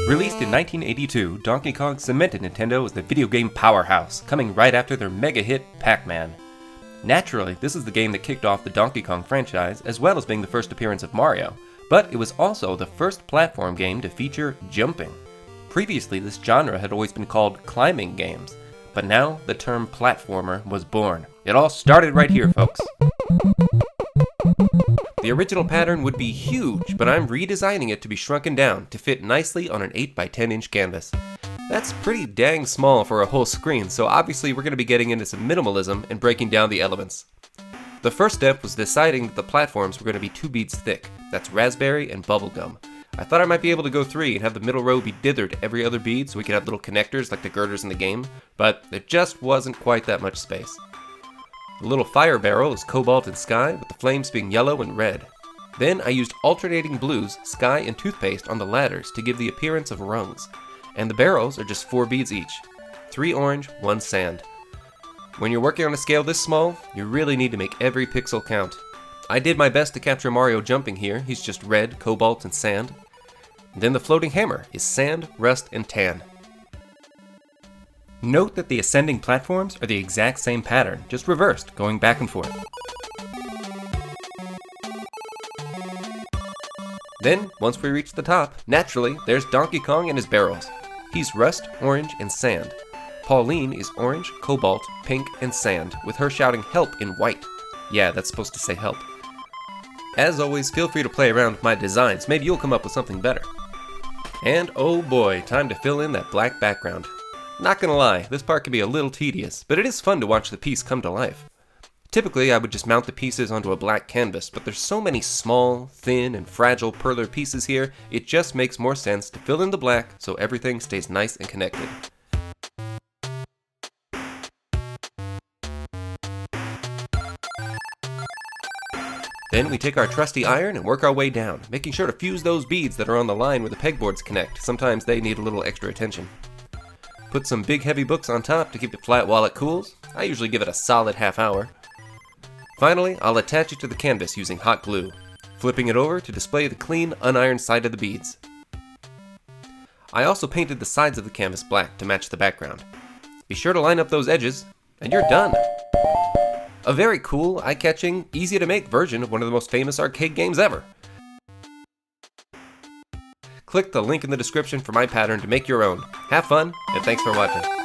Released in 1982, Donkey Kong cemented Nintendo as the video game powerhouse, coming right after their mega hit Pac-Man. Naturally, this is the game that kicked off the Donkey Kong franchise, as well as being the first appearance of Mario, but it was also the first platform game to feature jumping. Previously, this genre had always been called climbing games, but now the term platformer was born. It all started right here, folks. The original pattern would be huge, but I'm redesigning it to be shrunken down to fit nicely on an 8x10 inch canvas. That's pretty dang small for a whole screen, so obviously we're going to be getting into some minimalism and breaking down the elements. The first step was deciding that the platforms were going to be 2 beads thick. That's raspberry and bubblegum. I thought I might be able to go 3 and have the middle row be dithered every other bead so we could have little connectors like the girders in the game, but there just wasn't quite that much space. The little fire barrel is cobalt and sky, with the flames being yellow and red. Then I used alternating blues, sky, and toothpaste on the ladders to give the appearance of rungs. And the barrels are just 4 beads each. 3 orange, 1 sand. When you're working on a scale this small, you really need to make every pixel count. I did my best to capture Mario jumping here. He's just red, cobalt, and sand. And then the floating hammer is sand, rust, and tan. Note that the ascending platforms are the exact same pattern, just reversed, going back and forth. Then, once we reach the top, naturally, there's Donkey Kong and his barrels. He's rust, orange, and sand. Pauline is orange, cobalt, pink, and sand, with her shouting help in white. Yeah, that's supposed to say help. As always, feel free to play around with my designs, maybe you'll come up with something better. And oh boy, time to fill in that black background. Not gonna lie, this part can be a little tedious, but it is fun to watch the piece come to life. Typically, I would just mount the pieces onto a black canvas, but there's so many small, thin, and fragile perler pieces here, it just makes more sense to fill in the black so everything stays nice and connected. Then we take our trusty iron and work our way down, making sure to fuse those beads that are on the line where the pegboards connect. Sometimes they need a little extra attention. Put some big heavy books on top to keep it flat while it cools. I usually give it a solid half hour. Finally, I'll attach it to the canvas using hot glue, flipping it over to display the clean, unironed side of the beads. I also painted the sides of the canvas black to match the background. Be sure to line up those edges, and you're done! A very cool, eye-catching, easy-to-make version of one of the most famous arcade games ever. Click the link in the description for my pattern to make your own. Have fun, and thanks for watching.